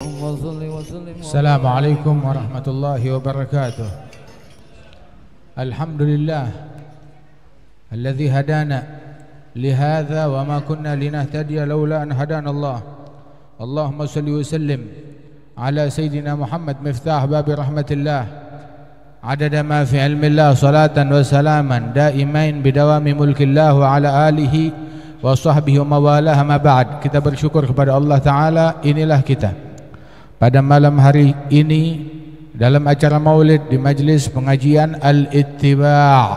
Assalamualaikum warahmatullahi wabarakatuh. Alhamdulillah alladzi hadana lihadza wa ma kunna linahtadiya laula an hadana Allah. Allahumma salli wa sallim ala sayyidina Muhammad miftah babi rahmatillah adada ma fi ilmillah salatan wa salaman daimain bidawami mulkillah wa ala alihi wa sahbihi wa mawalah. Ma ba'd. Kita bersyukur kepada Allah Ta'ala. Inilah kita pada malam hari ini dalam acara maulid di majlis pengajian Al-Ittiba'.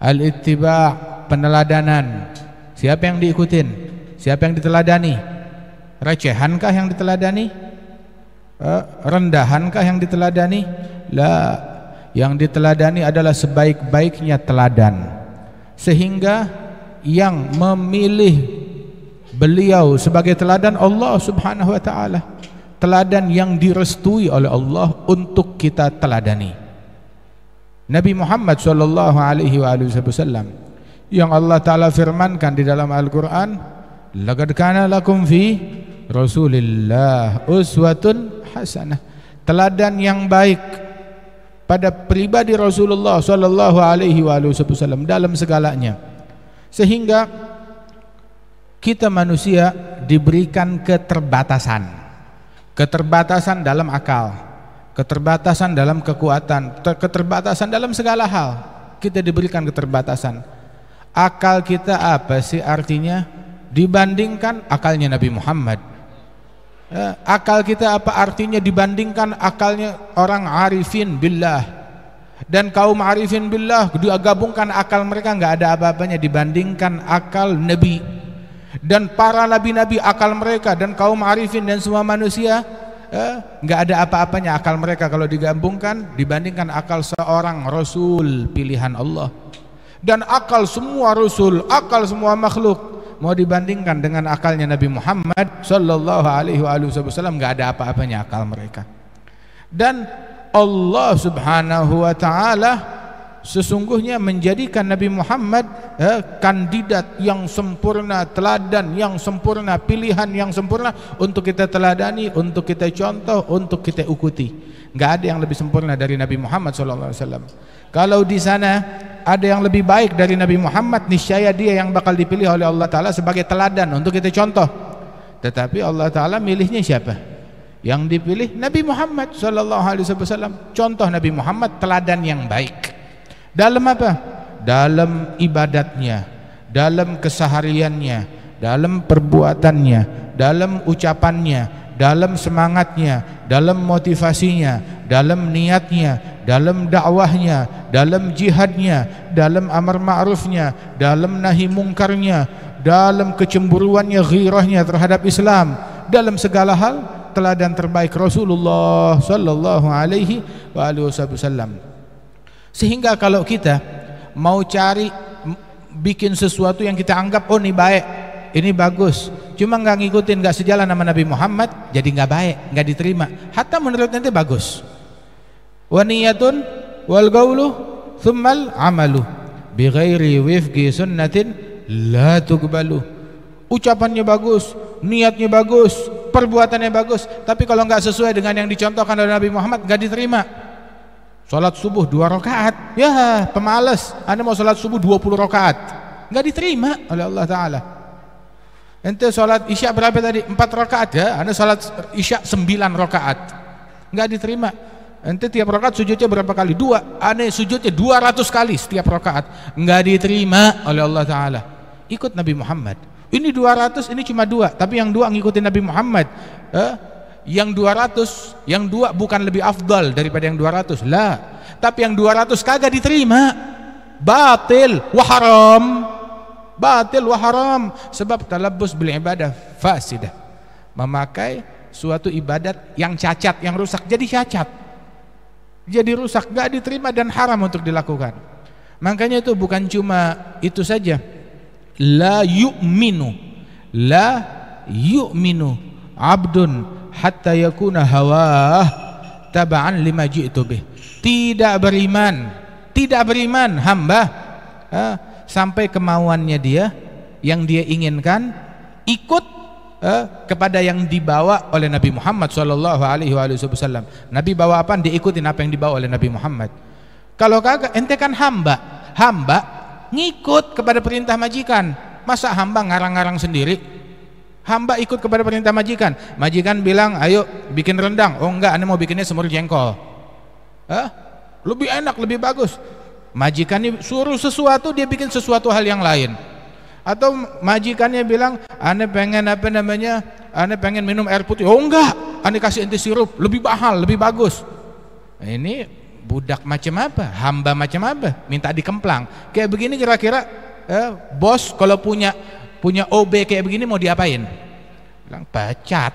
Al-Ittiba', peneladanan. Siapa yang diikutin? Siapa yang diteladani? Recehankah yang diteladani? Rendahankah yang diteladani? La, yang diteladani adalah sebaik-baiknya teladan. Sehingga yang memilih beliau sebagai teladan Allah Subhanahu wa ta'ala, teladan yang direstui oleh Allah untuk kita teladani. Nabi Muhammad sallallahu alaihi wasallam yang Allah Ta'ala firmankan di dalam Al-Quran, laqad kana lakum fi Rasulillah uswatun hasanah, teladan yang baik pada pribadi Rasulullah sallallahu alaihi wasallam dalam segalanya. Sehingga kita manusia diberikan keterbatasan dalam akal, keterbatasan dalam kekuatan, keterbatasan dalam segala hal. Kita diberikan keterbatasan. Akal kita apa sih artinya dibandingkan akalnya Nabi Muhammad? Akal kita apa artinya dibandingkan akalnya orang arifin billah? Dan kaum arifin billah digabungkan akal mereka nggak ada apa-apanya dibandingkan akal Nabi. Dan para nabi-nabi akal mereka dan kaum arifin dan semua manusia nggak ada apa-apanya akal mereka kalau digabungkan dibandingkan akal seorang Rasul pilihan Allah. Dan akal semua Rasul, akal semua makhluk mau dibandingkan dengan akalnya Nabi Muhammad sallallahu alaihi wasallam, nggak ada apa-apanya akal mereka. Dan Allah Subhanahu wa ta'ala sesungguhnya menjadikan Nabi Muhammad kandidat yang sempurna, teladan yang sempurna, pilihan yang sempurna untuk kita teladani, untuk kita contoh, untuk kita ikuti. Nggak ada yang lebih sempurna dari Nabi Muhammad SAW. Kalau di sana ada yang lebih baik dari Nabi Muhammad, niscaya dia yang bakal dipilih oleh Allah Ta'ala sebagai teladan untuk kita contoh. Tetapi Allah Ta'ala milihnya siapa? Yang dipilih Nabi Muhammad SAW. Contoh Nabi Muhammad, teladan yang baik. Dalam apa? Dalam ibadatnya, dalam kesehariannya, dalam perbuatannya, dalam ucapannya, dalam semangatnya, dalam motivasinya, dalam niatnya, dalam dakwahnya, dalam jihadnya, dalam amar ma'rufnya, dalam nahi mungkarnya, dalam kecemburuannya, ghirahnya terhadap Islam, dalam segala hal teladan terbaik Rasulullah sallallahu alaihi wasallam. Sehingga kalau kita mau cari bikin sesuatu yang kita anggap oh ini baik, ini bagus, cuma nggak ngikutin, nggak sejalan sama Nabi Muhammad, jadi nggak baik, nggak diterima. Hatta menurut nanti bagus. Wa niyatun wal qaulu tsummal amalu bi ghairi wifqi sunnatin la tuqbalu. Ucapannya bagus, niatnya bagus, perbuatannya bagus, tapi kalau nggak sesuai dengan yang dicontohkan oleh Nabi Muhammad nggak diterima. Sholat subuh 2 rakaat, ya pemalas, Anda mau sholat subuh 20 rakaat, nggak diterima oleh Allah Ta'ala. Ente sholat isya berapa tadi? 4 rakaat, ya Anda sholat isya 9 rakaat, nggak diterima. Ente tiap rakaat sujudnya berapa kali? 2, Anda sujudnya 200 kali setiap rakaat, nggak diterima oleh Allah Ta'ala. Ikut Nabi Muhammad, ini 200, ini cuma 2, tapi yang 2 ngikutin Nabi Muhammad. Yang 200, yang 2 bukan lebih afdal daripada yang 200, lah. Tapi yang 200 kagak diterima, batil wa haram, batil wa haram. Sebab talabbus bil ibadah fasidah, memakai suatu ibadat yang cacat, yang rusak jadi cacat, jadi rusak, gak diterima dan haram untuk dilakukan. Makanya itu bukan cuma itu saja, la yu'minu abdun hatta yakuna hawah taba'an lima ji'tu bih. Tidak beriman hamba sampai kemauannya dia yang dia inginkan ikut kepada yang dibawa oleh Nabi Muhammad sallallahu alaihi wasallam. Nabi bawa apa, diikutin apa yang dibawa oleh Nabi Muhammad. Kalau kagak, ente kan hamba ngikut kepada perintah majikan. Masa hamba ngarang-ngarang sendiri? Hamba ikut kepada perintah majikan. Majikan bilang, ayo bikin rendang. Oh enggak, ane mau bikinnya semur jengkol. Lebih enak, lebih bagus. Majikannya suruh sesuatu, dia bikin sesuatu hal yang lain. Atau majikannya bilang, ane pengen ane pengen minum air putih. Oh enggak, ane kasih ente sirup, lebih mahal, lebih bagus. Nah, ini budak macam apa? Hamba macam apa? Minta dikemplang. Kayak begini kira-kira bos kalau punya OB kayak begini mau diapain? Bilang pecat.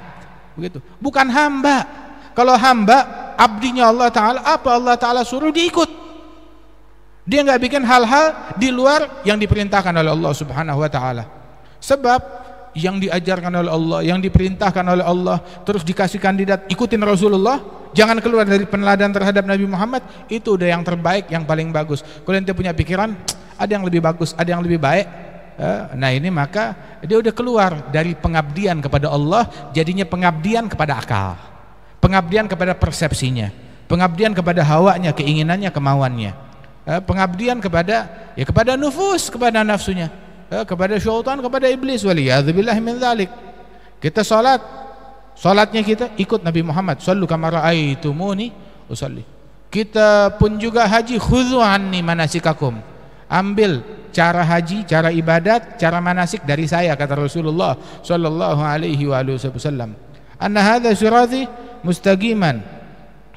Begitu. Bukan hamba. Kalau hamba, abdinya Allah Ta'ala, apa Allah Ta'ala suruh diikut. Dia nggak bikin hal-hal di luar yang diperintahkan oleh Allah Subhanahu wa Ta'ala. Sebab yang diajarkan oleh Allah, yang diperintahkan oleh Allah, terus dikasih kandidat ikutin Rasulullah, jangan keluar dari peneladan terhadap Nabi Muhammad, itu udah yang terbaik, yang paling bagus. Kalau ente punya pikiran ada yang lebih bagus, ada yang lebih baik, nah ini maka dia udah keluar dari pengabdian kepada Allah, jadinya pengabdian kepada akal, pengabdian kepada persepsinya, pengabdian kepada hawanya, keinginannya, kemauannya, pengabdian kepada nufus, kepada nafsunya, kepada syaitan, kepada iblis. Waliyadzubillah min dzalik. Kita salatnya kita ikut Nabi Muhammad, sallu kama raaitumuni usalli. Kita pun juga haji, khudhu anni manasikakum, ambil cara haji, cara ibadat, cara manasik dari saya, kata Rasulullah sallallahu alaihi wasallam. Anna hadza sirati mustaqiman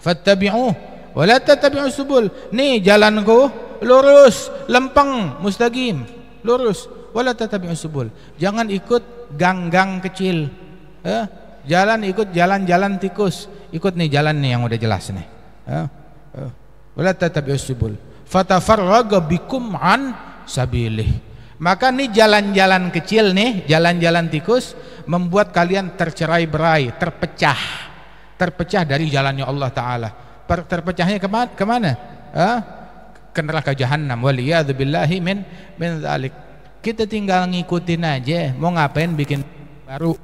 fattabi'uh wa la tattabi'us subul. Nih jalanku lurus, lempeng, mustaqim, lurus. Wa la tattabi'us subul. Jangan ikut gang-gang kecil. Ikut jalan-jalan tikus. Ikut nih jalan nih yang udah jelas nih. Wa la tattabi'us subul. Fatafarraga bikum an sabilih. Maka nih jalan-jalan kecil nih, jalan-jalan tikus membuat kalian tercerai-berai, terpecah dari jalannya Allah Ta'ala. Terpecahnya kemana? Ke neraka jahanam. Waliyadzubillahi min dzalik. Kita tinggal ngikutin aja, mau ngapain bikin baru.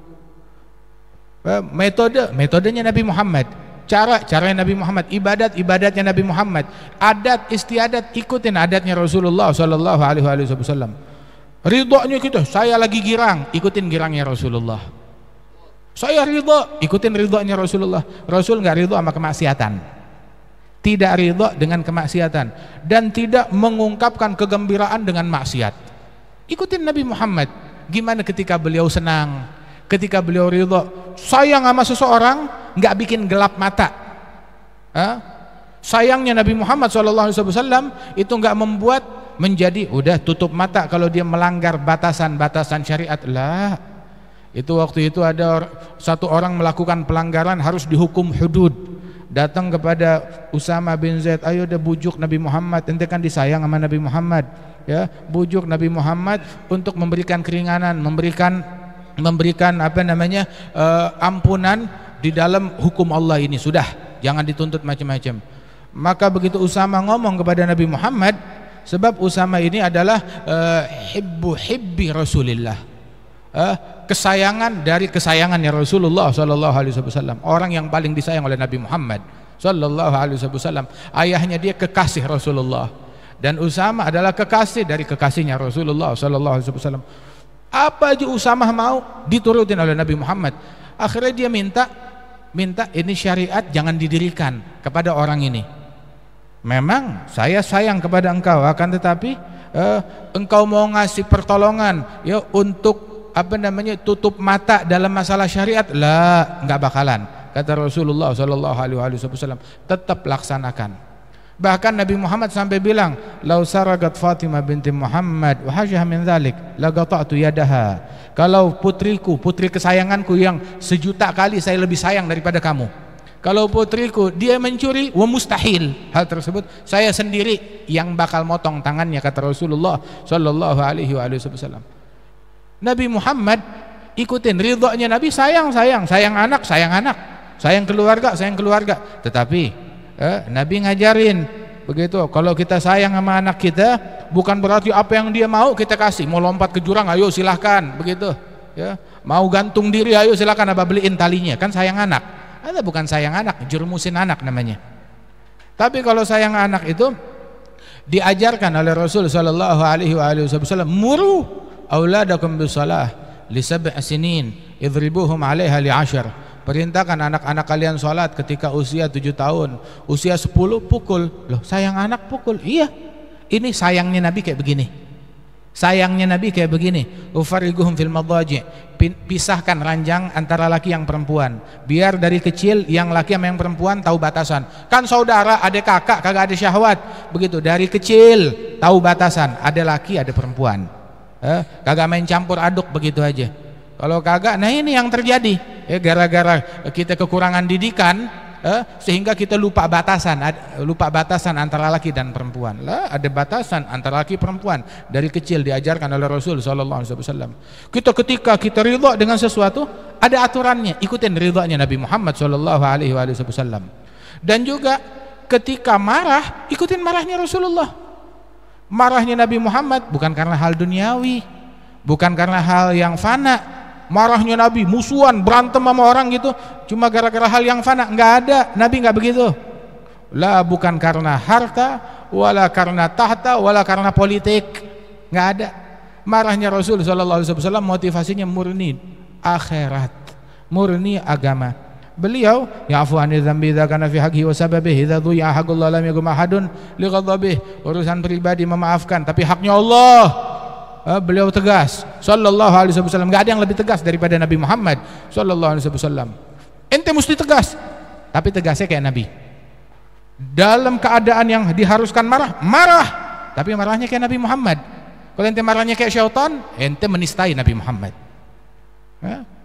Metodenya Nabi Muhammad, caranya Nabi Muhammad, ibadatnya Nabi Muhammad, adat istiadat, ikutin adatnya Rasulullah sallallahu alaihi wasallam. Ridhonya kita, saya lagi girang, ikutin girangnya Rasulullah. Saya ridho, ikutin ridhonya Rasulullah. Rasul nggak ridho sama kemaksiatan, tidak ridho dengan kemaksiatan, dan tidak mengungkapkan kegembiraan dengan maksiat. Ikutin Nabi Muhammad. Gimana ketika beliau senang, ketika beliau ridho, sayang sama seseorang, nggak bikin gelap mata. Sayangnya Nabi Muhammad SAW itu nggak membuat menjadi udah tutup mata kalau dia melanggar batasan-batasan syariat. Lah, itu waktu itu ada satu orang melakukan pelanggaran harus dihukum hudud. Datang kepada Usama bin Zaid, ayo udah bujuk Nabi Muhammad, ente kan disayang sama Nabi Muhammad, ya, bujuk Nabi Muhammad untuk memberikan keringanan, memberikan ampunan di dalam hukum Allah ini, sudah jangan dituntut macam-macam. Maka begitu Usama ngomong kepada Nabi Muhammad, sebab Usama ini adalah hibbi Rasulillah, kesayangan dari kesayangannya Rasulullah sallallahu alaihi wasallam, orang yang paling disayang oleh Nabi Muhammad sallallahu alaihi wasallam. Ayahnya dia kekasih Rasulullah, dan Usama adalah kekasih dari kekasihnya Rasulullah sallallahu alaihi wasallam. Apa aja Usama mau diturutin oleh Nabi Muhammad. Akhirnya dia minta ini syariat jangan didirikan kepada orang ini. Memang saya sayang kepada engkau, akan tetapi engkau mau ngasih pertolongan ya untuk tutup mata dalam masalah syariat, lah, nggak bakalan, kata Rasulullah sallallahu alaihi wasallam. Tetap laksanakan. Bahkan Nabi Muhammad sampai bilang, "Lau saragat Fatimah binti Muhammad wa hasyah min dzalik, la qata'tu yadaha." Kalau putriku, putri kesayanganku yang 1.000.000 kali saya lebih sayang daripada kamu, kalau putriku dia mencuri, wa mustahil hal tersebut, saya sendiri yang bakal motong tangannya, kata Rasulullah sallallahu alaihi wasallam. Nabi Muhammad ikutin ridhonya Nabi, sayang anak, sayang keluarga. Tetapi Nabi ngajarin begitu, kalau kita sayang sama anak kita, bukan berarti apa yang dia mau kita kasih. Mau lompat ke jurang, ayo silahkan, begitu ya. Mau gantung diri, ayo silakan, Abah beliin talinya. Kan sayang anak. Ada bukan sayang anak, jurumusin anak namanya. Tapi kalau sayang anak itu diajarkan oleh Rasul sallallahu alaihi wasallam, muru auladakum bisalah li 7 sinin idribuhum 'alaiha li 10. Perintahkan anak-anak kalian salat ketika usia 7 tahun, usia 10 pukul. Loh, sayang anak pukul. Iya. Ini sayangnya Nabi kayak begini. Sayangnya Nabi kayak begini. Ufariguhum fil madhaji'. Pisahkan ranjang antara laki yang perempuan. Biar dari kecil yang laki sama yang perempuan tahu batasan. Kan saudara, ada kakak, kagak ada syahwat. Begitu dari kecil tahu batasan. Ada laki, ada perempuan. Kagak main campur aduk begitu aja. Kalau kagak, nah ini yang terjadi. Gara-gara kita kekurangan didikan, sehingga kita lupa batasan antara laki dan perempuan. Lah, ada batasan antara laki perempuan dari kecil diajarkan oleh Rasul sallallahu alaihi wasallam. Ketika kita ridha dengan sesuatu, ada aturannya, ikutin ridhanya Nabi Muhammad sallallahu alaihi wasallam. Dan juga ketika marah, ikutin marahnya Rasulullah. Marahnya Nabi Muhammad bukan karena hal duniawi, bukan karena hal yang fana. Marahnya Nabi musuhan, berantem sama orang gitu cuma gara-gara hal yang fana, nggak ada. Nabi nggak begitu. Lah, bukan karena harta, wala karena tahta, wala karena politik, nggak ada. Marahnya Rasul sallallahu alaihi wasallam motivasinya murni akhirat, murni agama. Beliau ya'fu 'anil dzambi idza kana fi haqqihi wa sababihi idza dhuya haqqullah lam yakum ahadun li ghadabihi. Urusan pribadi memaafkan, tapi haknya Allah beliau tegas sallallahu alaihi wasallam. Enggak ada yang lebih tegas daripada Nabi Muhammad sallallahu alaihi wasallam. Ente mesti tegas, tapi tegasnya kayak Nabi. Dalam keadaan yang diharuskan marah, marah, tapi marahnya kayak Nabi Muhammad. Kalau ente marahnya kayak syaitan, ente menistai Nabi Muhammad.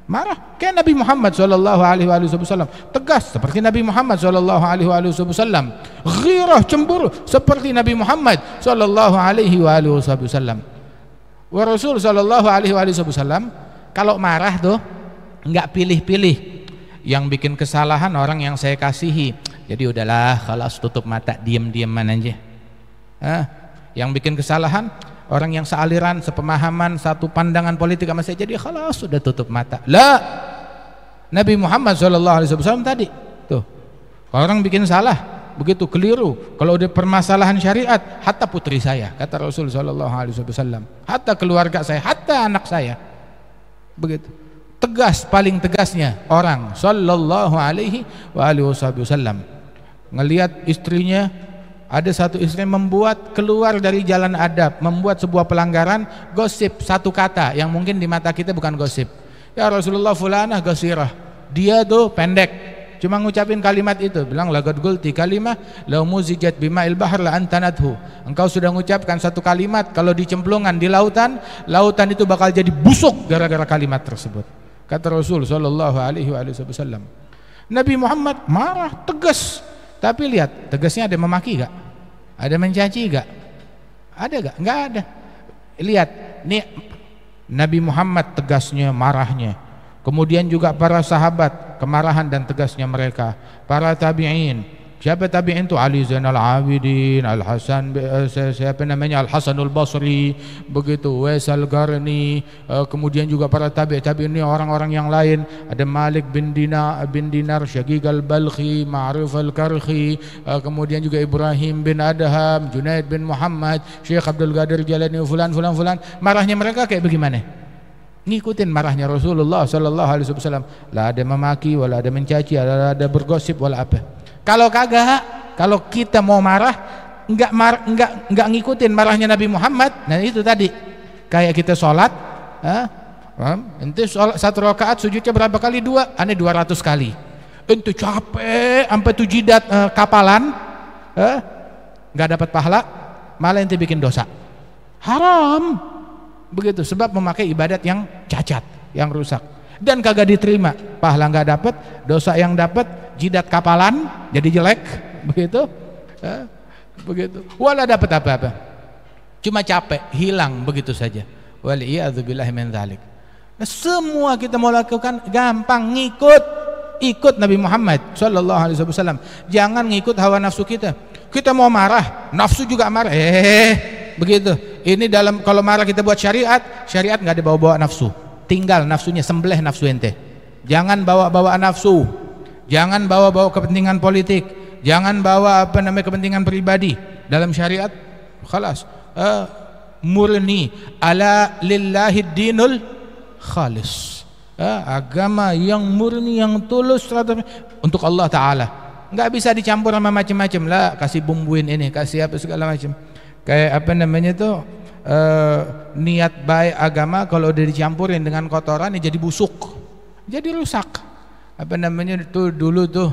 Marah kayak Nabi Muhammad sallallahu alaihi wasallam, tegas seperti Nabi Muhammad sallallahu alaihi wasallam. Ghirah, cemburu seperti Nabi Muhammad sallallahu alaihi wasallam. Wa Rasul sallallahu alaihi wasallam kalau marah tuh nggak pilih-pilih. Yang bikin kesalahan orang yang saya kasihi, jadi udahlah, kalau tutup mata, diam-diaman aja. Yang bikin kesalahan orang yang sealiran, sepemahaman, satu pandangan politik sama saya, jadi kalau sudah tutup mata. Lah, Nabi Muhammad sallallahu alaihi wasallam tadi tuh, orang bikin salah begitu keliru, kalau ada permasalahan syariat, hatta putri saya, kata Rasul sallallahu alaihi wasallam, hatta keluarga saya, hatta anak saya, begitu tegas, paling tegasnya orang sallallahu alaihi wasallam. Ngelihat istrinya, ada satu istri membuat keluar dari jalan adab, membuat sebuah pelanggaran, gosip satu kata yang mungkin di mata kita bukan gosip. Ya Rasulullah, fulanah gasirah, dia tuh pendek, cuma ngucapin kalimat itu, bilang laqad qulti kalimah law muzijat bima'il bahr la antanathu. Engkau sudah mengucapkan satu kalimat, kalau dicemplungkan di lautan, lautan itu bakal jadi busuk gara-gara kalimat tersebut, kata Rasul sallallahu alaihi wasallam. Nabi Muhammad marah, tegas, tapi lihat tegasnya, ada memaki gak? Ada mencaci gak? Ada gak? Nggak ada. Lihat nih Nabi Muhammad tegasnya, marahnya. Kemudian juga para sahabat, kemarahan dan tegasnya mereka. Para tabi'in, siapa tabi'in itu? Ali Zainal Abidin, Al Hasan, siapa namanya, Al Hasanul Basri, begitu, Wais Al Qarni. Kemudian juga para tabi'in ini orang-orang yang lain, ada Malik bin Dinar, Syaqiq Al Balkhi, Ma'ruf Al Karhi, kemudian juga Ibrahim bin Adham, Junaid bin Muhammad, Syekh Abdul Qadir Jalani, fulan. Marahnya mereka kayak bagaimana? Ngikutin marahnya Rasulullah sallallahu alaihi wasallam. Lah ada memaki, wala ada mencaci, ada bergosip, wala apa. Kalau kagak, kalau kita mau marah, enggak ngikutin marahnya Nabi Muhammad. Nah itu tadi, kayak kita sholat, ente sholat 1 rakaat sujudnya berapa kali? 2, ane 200 kali. Ente capek sampai 7 jidat kapalan, enggak dapat pahala, malah ente bikin dosa. Haram. Begitu, sebab memakai ibadat yang cacat, yang rusak, dan kagak diterima, pahala nggak dapat, dosa yang dapat, jidat kapalan jadi jelek, begitu, begitu, wala dapat apa-apa, cuma capek, hilang begitu saja. Waliyadzubillahi min dzalik. Nah, semua kita mau lakukan gampang, ikut Nabi Muhammad sallallahu alaihi wasallam. Jangan ngikut hawa nafsu kita. Kita mau marah, nafsu juga marah. Begitu. Ini dalam, kalau marah kita buat syariat nggak ada bawa-bawa nafsu. tinggal nafsunya, sembelih nafsu ente. Jangan bawa-bawa nafsu, jangan bawa-bawa kepentingan politik, jangan bawa kepentingan pribadi. Dalam syariat khalas, murni, ala lillahi dinul khalis, agama yang murni, yang tulus untuk Allah Ta'ala. Nggak bisa dicampur sama macam-macam lah, kasih bumbuin ini, kasih apa segala macam. Kayak niat baik agama kalau udah dicampurin dengan kotoran ya jadi busuk, jadi rusak. Itu dulu tuh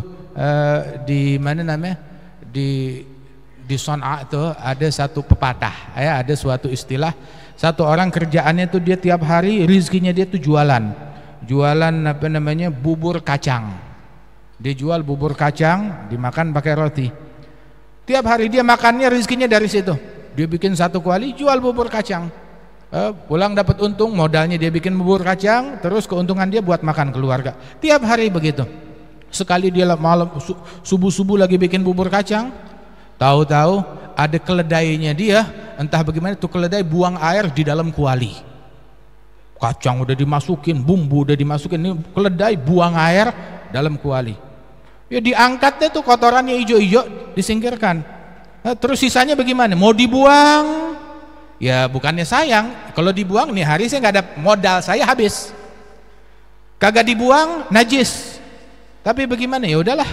di mana namanya, di Son'a tuh ada satu pepatah, ada suatu istilah. Satu orang kerjaannya tuh dia tiap hari rizkinya dia tuh jualan bubur kacang. Dia jual bubur kacang, dimakan pakai roti. Tiap hari dia makannya rizkinya dari situ. Dia bikin satu kuali, jual bubur kacang. Pulang dapat untung, modalnya dia bikin bubur kacang, terus keuntungan dia buat makan keluarga. Tiap hari begitu. Sekali dia malam subuh-subuh lagi bikin bubur kacang, tahu-tahu ada keledainya dia, entah bagaimana tuh keledai buang air di dalam kuali. Kacang udah dimasukin, bumbu udah dimasukin, ini keledai buang air dalam kuali. Ya diangkatnya tuh kotorannya hijau-hijau, disingkirkan. Terus sisanya bagaimana? Mau dibuang? Ya bukannya sayang, kalau dibuang nih hari saya nggak ada modal, saya habis. Kagak dibuang najis. Tapi bagaimana? Ya udahlah.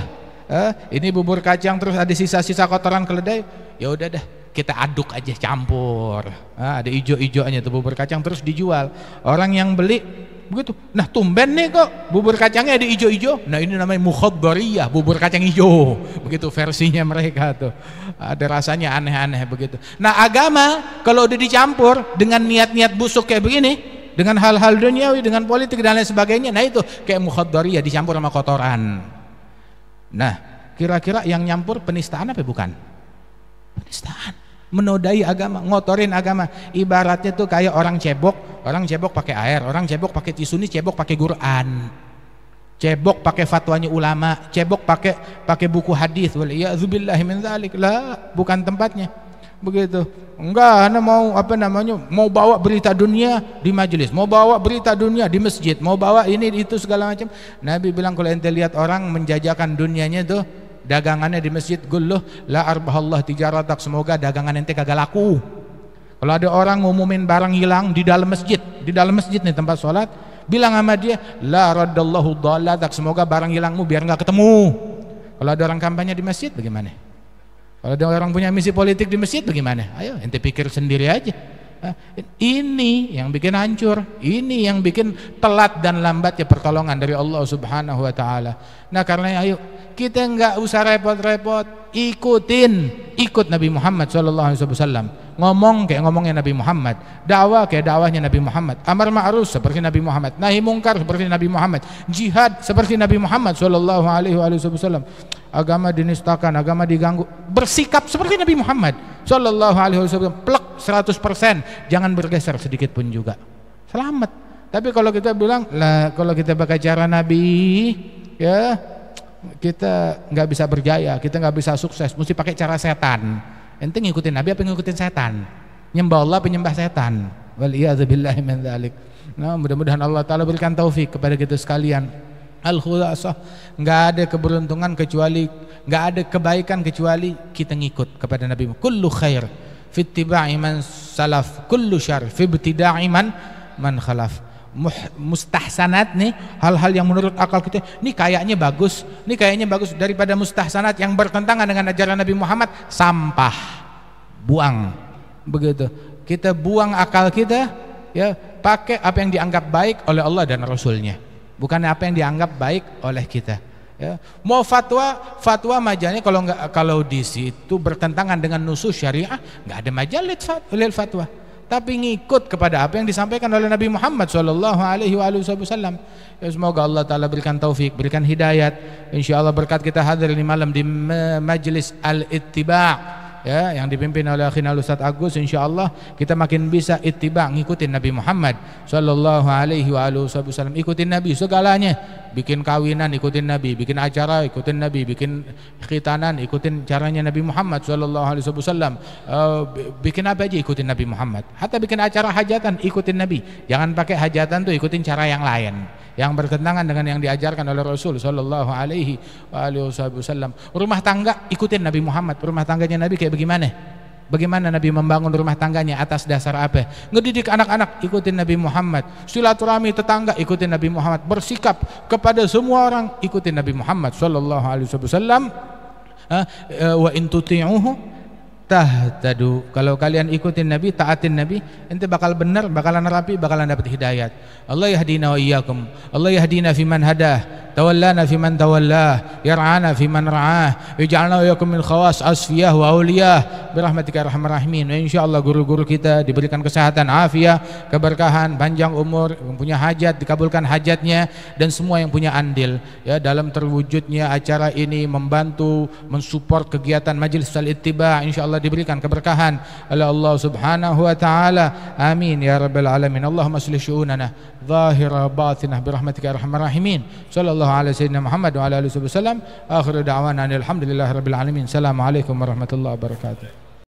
Ini bubur kacang terus ada sisa-sisa kotoran keledai. Ya udah dah, kita aduk aja, campur. Ada ijo-ijonya tuh bubur kacang, terus dijual. Orang yang beli begitu, nah tumben nih kok bubur kacangnya ada ijo-ijo. Nah ini namanya mukhaddariyah, bubur kacang hijau. Begitu versinya mereka tuh. Ada rasanya aneh-aneh begitu. Nah agama kalau udah dicampur dengan niat-niat busuk kayak begini, dengan hal-hal duniawi, dengan politik dan lain sebagainya, nah itu kayak mukhaddariyah, dicampur sama kotoran. Nah kira-kira yang nyampur penistaan apa bukan? Penistaan, menodai agama, ngotorin agama. Ibaratnya tuh kayak orang cebok pakai air, orang cebok pakai tisu, nih cebok pakai Quran, cebok pakai fatwanya ulama, cebok pakai buku hadis. Waliyadzubillahi min dzalik. Lah, bukan tempatnya. Begitu. Enggak, Anda mau bawa berita dunia di majelis, mau bawa berita dunia di masjid, mau bawa ini itu segala macam. Nabi bilang kalau ente lihat orang menjajakan dunianya tuh, dagangannya di masjid, gulluh la arbahallah tijaratak, semoga dagangan ente kagak laku. Kalau ada orang ngumumin barang hilang di dalam masjid nih tempat sholat, bilang sama dia la raddallahu dhalatak, semoga barang hilangmu biar nggak ketemu. Kalau ada orang kampanye di masjid bagaimana? Kalau ada orang punya misi politik di masjid bagaimana? Ayo ente pikir sendiri aja. Ini yang bikin hancur, ini yang bikin telat dan lambatnya pertolongan dari Allah Subhanahu wa taala. Nah, karena ayo kita enggak usah repot-repot, ikut Nabi Muhammad sallallahu alaihi wasallam. Ngomong kayak ngomongnya Nabi Muhammad, dakwah kayak dakwahnya Nabi Muhammad, amar ma'ruf seperti Nabi Muhammad, nahi mungkar seperti Nabi Muhammad, jihad seperti Nabi Muhammad sallallahu alaihi wasallam. Agama dinistakan, agama diganggu, bersikap seperti Nabi Muhammad sallallahu alaihi wasallam, plek 100%, jangan bergeser sedikit pun juga. Selamat. Tapi kalau kita bilang, lah kalau kita pakai cara Nabi, ya kita nggak bisa berjaya, kita nggak bisa sukses, mesti pakai cara setan. Ente ngikutin Nabi apa ngikutin setan? Nyembah Allah penyembah setan. Waliyadzubillahi min dzalik. Nah, mudah-mudahan Allah taala berikan taufik kepada kita sekalian. Al-khulasah, nggak ada keberuntungan kecuali, nggak ada kebaikan kecuali kita ngikut kepada Nabi. Kullu khair fi ittiba'i man salaf, kullu syarr fi ibtida'i man khalaf. Mustahsanat nih, hal-hal yang menurut akal kita ini kayaknya bagus, daripada mustahsanat yang bertentangan dengan ajaran Nabi Muhammad, sampah, buang. Begitu kita buang akal kita, ya pakai apa yang dianggap baik oleh Allah dan Rasulnya, bukan apa yang dianggap baik oleh kita. Ya. Mau fatwa majalahnya kalau di situ bertentangan dengan nusus syariah, nggak ada majalah fatwa. Tapi ngikut kepada apa yang disampaikan oleh Nabi Muhammad sallallahu alaihi wasallam. Ya, semoga Allah taala berikan taufik, berikan hidayat. Insyaallah berkat kita hadir di malam di majelis al-ittiba', ya, yang dipimpin oleh akhina Ustaz Agus, insyaallah kita makin bisa ittiba, ngikutin Nabi Muhammad sallallahu alaihi wasallam. Ikutin Nabi segalanya, bikin kawinan ikutin Nabi, bikin acara ikutin Nabi, bikin khitanan ikutin caranya Nabi Muhammad sallallahu alaihi wasallam, bikin apa aja ikutin Nabi Muhammad. Hatta bikin acara hajatan ikutin Nabi, jangan pakai hajatan tuh ikutin cara yang lain yang bertentangan dengan yang diajarkan oleh Rasul sallallahu alaihi wasallam. Rumah tangga ikutin Nabi Muhammad. Rumah tangganya Nabi kayak bagaimana? Bagaimana Nabi membangun rumah tangganya, atas dasar apa? Ngedidik anak-anak ikutin Nabi Muhammad. Silaturahmi tetangga ikutin Nabi Muhammad. Bersikap kepada semua orang ikutin Nabi Muhammad sallallahu alaihi wasallam. Wa in tuti'uhu tahtadu. Kalau kalian ikutin Nabi, taatin Nabi, ente bakal benar, bakalan rapi, bakalan dapat hidayat. Allah yahdina wa iyyakum. Allah yahdina fi man hadah, tawallana fi man tawallah, yar'ana fi man ra'ah, ij'alna wa iyyakum min khawas asfiyah wa auliyah birahmatika arhamar rahimin. Insyaallah guru-guru kita diberikan kesehatan, afiah, keberkahan, panjang umur, yang punya hajat dikabulkan hajatnya, dan semua yang punya andil ya dalam terwujudnya acara ini, membantu mensupport kegiatan Majelis Al-Ittiba, insyaallah diberikan keberkahan oleh Allah Subhanahu wa taala. Amin ya rabbal alamin. Allahumma aslih syu'unana zahira batinah birahmatika arhamar rahimin. Sallallahu alaihi sayyidina Muhammad wa ala alihi wasallam. Akhiru da'wana alhamdulillahirabbil alamin. Assalamualaikum warahmatullahi wabarakatuh.